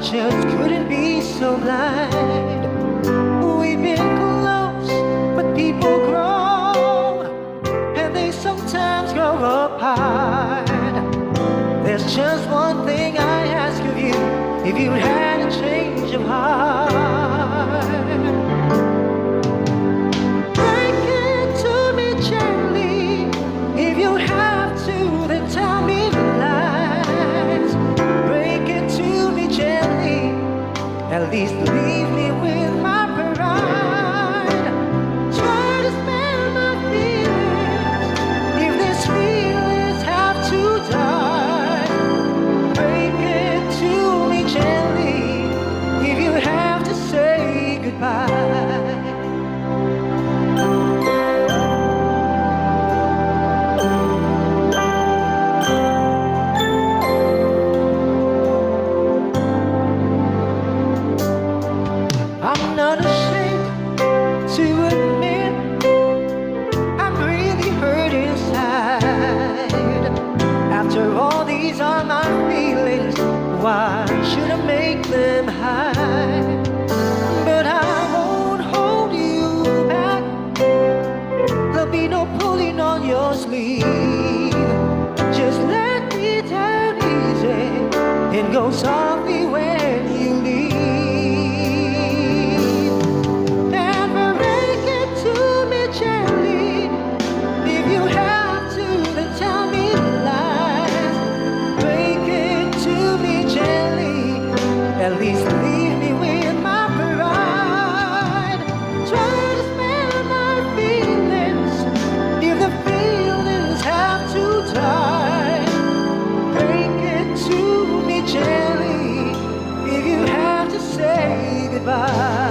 just couldn't be so blind. We've been close, but people grow, and they sometimes grow apart. There's just one thing I ask of you, if you had a change of heart. Break it to me gently, if you have to, then tell me lies. Break it to me gently, at least leave me with my pride. Try to spare my feelings, if these feelings have to die. Break it to me gently, if you have to say goodbye. I'm not ashamed to admit I'm really hurt inside. After all, these are my feelings, why should I make them hide? But I won't hold you back, there'll be no pulling on your sleeve. Just let me down easy and go softly when you leave. At least leave me with my pride. Try to spare my feelings, if the feelings have to die. Break it to me gently, if you have to say goodbye.